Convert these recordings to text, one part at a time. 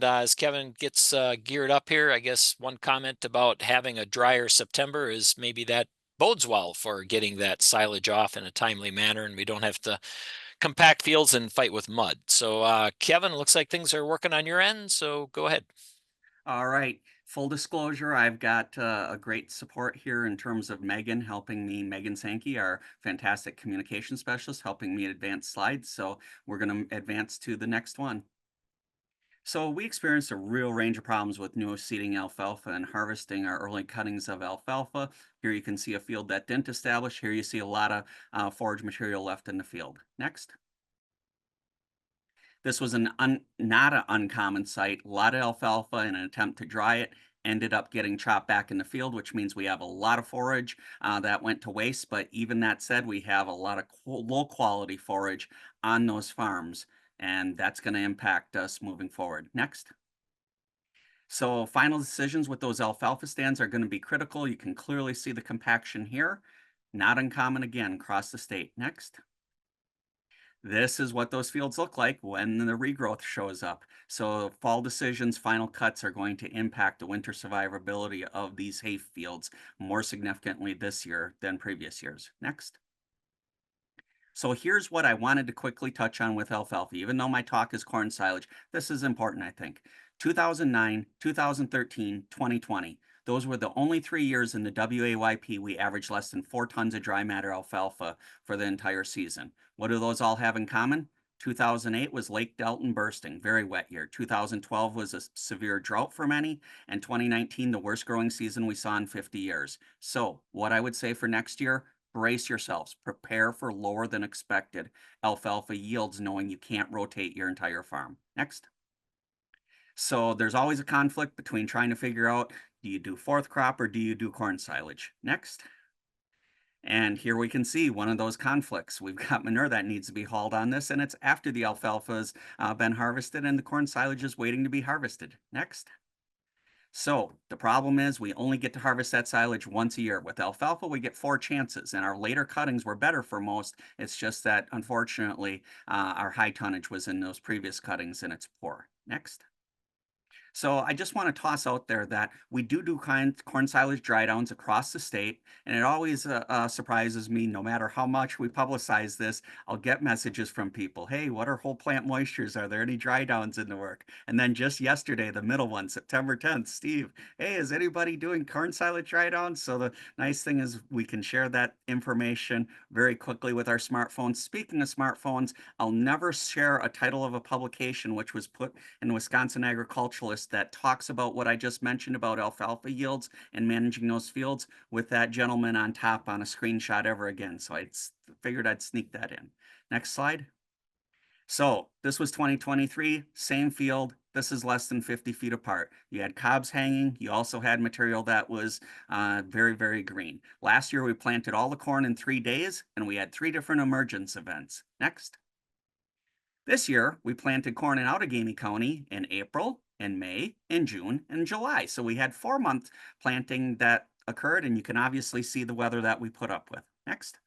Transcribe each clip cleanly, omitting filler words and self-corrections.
As Kevin gets geared up here, I guess one comment about having a drier September is maybe that bodes well for getting that silage off in a timely manner, and we don't have to compact fields and fight with mud. So, Kevin, looks like things are working on your end. So, go ahead. All right. Full disclosure, I've got a great support here in terms of Megan helping me, Megan Sankey, our fantastic communication specialist, helping me advance slides. So we're going to advance to the next one. So we experienced a real range of problems with new seeding alfalfa and harvesting our early cuttings of alfalfa. Here you can see a field that didn't establish. Here you see a lot of forage material left in the field. Next. This was not an uncommon site. A lot of alfalfa in an attempt to dry it ended up getting chopped back in the field, which means we have a lot of forage that went to waste. But even that said, we have a lot of low quality forage on those farms, and that's going to impact us moving forward. Next. So final decisions with those alfalfa stands are going to be critical. You can clearly see the compaction here. Not uncommon again across the state. Next. This is what those fields look like when the regrowth shows up. So fall decisions, final cuts are going to impact the winter survivability of these hay fields more significantly this year than previous years. Next. So here's what I wanted to quickly touch on with alfalfa. Even though my talk is corn silage, this is important, I think. 2009, 2013, 2020. Those were the only 3 years in the WAYP we averaged less than 4 tons of dry matter alfalfa for the entire season. What do those all have in common? 2008 was Lake Delton bursting, very wet year. 2012 was a severe drought for many, and 2019 the worst growing season we saw in 50 years. So, what I would say for next year, brace yourselves. Prepare for lower than expected alfalfa yields, knowing you can't rotate your entire farm. Next. So there's always a conflict between trying to figure out, do you do fourth crop or do you do corn silage? Next. And here we can see one of those conflicts. We've got manure that needs to be hauled on this, and it's after the alfalfa's been harvested and the corn silage is waiting to be harvested. Next. So the problem is we only get to harvest that silage once a year. With alfalfa, we get 4 chances, and our later cuttings were better for most. It's just that unfortunately, our high tonnage was in those previous cuttings, and it's poor. Next. So I just want to toss out there that we do corn silage dry downs across the state, and it always surprises me. No matter how much we publicize this, I'll get messages from people. Hey, what are whole plant moistures? Are there any dry downs in the work? And then just yesterday, the middle one, September 10th, Steve, hey, is anybody doing corn silage dry downs? So the nice thing is we can share that information very quickly with our smartphones. Speaking of smartphones, I'll never share a title of a publication which was put in Wisconsin Agriculturalist that talks about what I just mentioned about alfalfa yields and managing those fields with that gentleman on top on a screenshot ever again. So I figured I'd sneak that in. Next slide. So this was 2023, same field. This is less than 50 feet apart. You had cobs hanging. You also had material that was very, very green. Last year, we planted all the corn in 3 days, and we had 3 different emergence events. Next. This year, we planted corn in Outagamie County in April, in May, in June, and July. So we had 4 month planting that occurred, and you can obviously see the weather that we put up with. Next.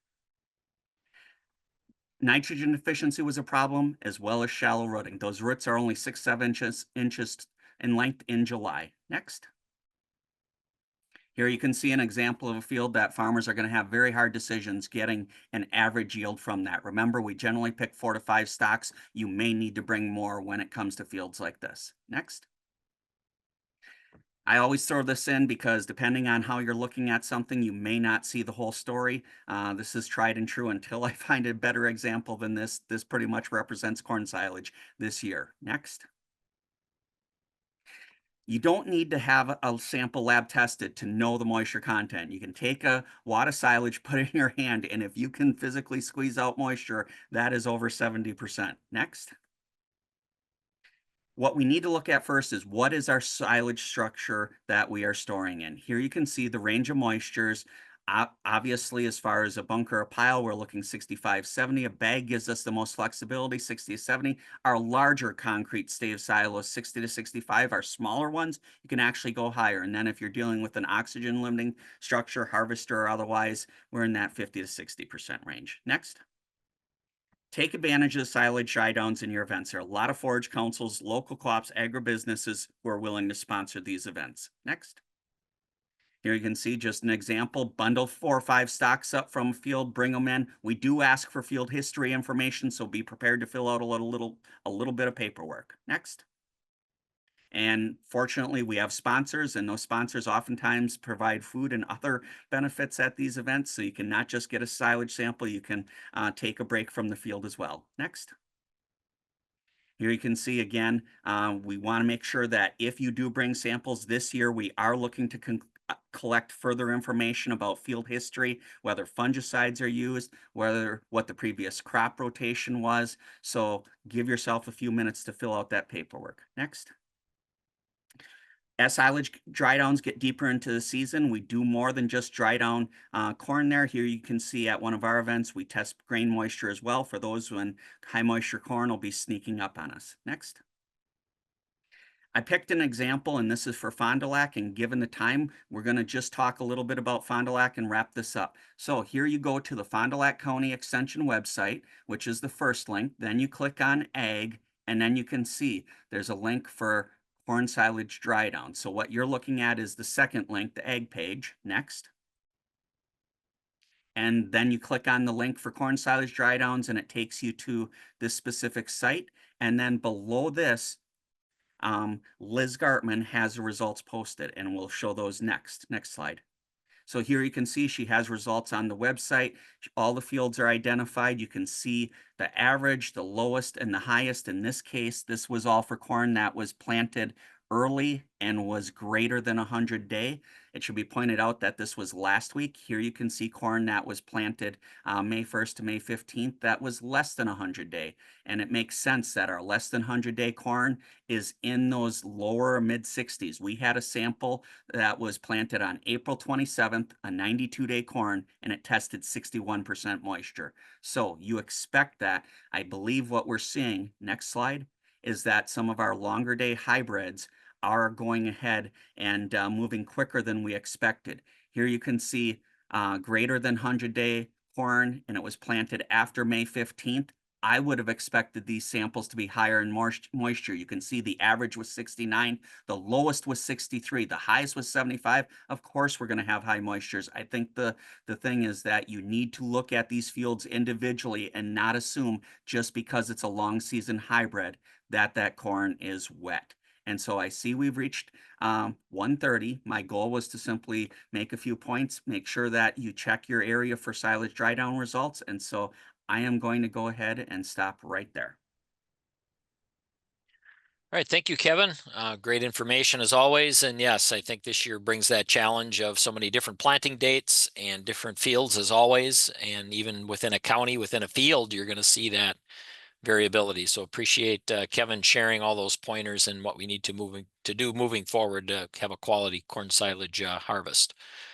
Nitrogen deficiency was a problem, as well as shallow rooting. Those roots are only 6, 7 inches in length in July. Next. Here you can see an example of a field that farmers are going to have very hard decisions getting an average yield from that. Remember, we generally pick 4 to 5 stocks. You may need to bring more when it comes to fields like this. Next. I always throw this in because depending on how you're looking at something, you may not see the whole story. This is tried and true until I find a better example than this. This pretty much represents corn silage this year. Next. You don't need to have a sample lab tested to know the moisture content. You can take a wad of silage, put it in your hand, and if you can physically squeeze out moisture, that is over 70%. Next. What we need to look at first is what is our silage structure that we are storing in. Here you can see the range of moistures. Obviously, as far as a bunker or pile, we're looking 65, 70. A bag gives us the most flexibility, 60 to 70. Our larger concrete stave silos, 60 to 65. Our smaller ones, you can actually go higher. And then if you're dealing with an oxygen limiting structure, harvester or otherwise, we're in that 50 to 60% range. Next. Take advantage of the silage dry downs in your events. There are a lot of forage councils, local co-ops, agribusinesses who are willing to sponsor these events. Next. Here you can see just an example, bundle 4 or 5 stocks up from a field, bring them in. We do ask for field history information, so be prepared to fill out a little bit of paperwork. Next. And fortunately, we have sponsors, and those sponsors oftentimes provide food and other benefits at these events. So you can not just get a silage sample, you can take a break from the field as well. Next. Here you can see again, we want to make sure that if you do bring samples this year, we are looking to collect further information about field history, whether fungicides are used, whether what the previous crop rotation was. So give yourself a few minutes to fill out that paperwork. Next. As silage dry downs get deeper into the season, we do more than just dry down corn there. Here you can see at one of our events, we test grain moisture as well for those when high moisture corn will be sneaking up on us. Next. I picked an example, and this is for Fond du Lac, and given the time, we're going to just talk a little bit about Fond du Lac and wrap this up. So here you go to the Fond du Lac County Extension website, which is the first link. Then you click on Ag, and then you can see there's a link for corn silage dry down. So what you're looking at is the second link, the Ag page. Next. And then you click on the link for corn silage dry downs, and it takes you to this specific site. And then below this, Liz Gartman has the results posted, and we'll show those next. Next slide. So here you can see she has results on the website. All the fields are identified. You can see the average, the lowest, and the highest. In this case, this was all for corn that was planted early and was greater than 100-day. It should be pointed out that this was last week. Here you can see corn that was planted May 1st to May 15th that was less than 100-day. And it makes sense that our less than 100-day corn is in those lower mid 60s. We had a sample that was planted on April 27th, a 92-day corn, and it tested 61% moisture. So you expect that. I believe what we're seeing, next slide, is that some of our longer day hybrids are going ahead and moving quicker than we expected. Here you can see greater than 100-day corn, and it was planted after May 15th. I would have expected these samples to be higher in moisture. You can see the average was 69, the lowest was 63, the highest was 75. Of course, we're going to have high moistures. I think the thing is that you need to look at these fields individually and not assume just because it's a long season hybrid that corn is wet. And so I see we've reached 1:30. My goal was to simply make a few points, make sure that you check your area for silage dry down results. And so I am going to go ahead and stop right there. All right, thank you, Kevin. Great information as always. And yes, I think this year brings that challenge of so many different planting dates and different fields as always. And even within a county, within a field, you're going to see that variability. So appreciate Kevin sharing all those pointers and what we need to do moving forward to have a quality corn silage harvest.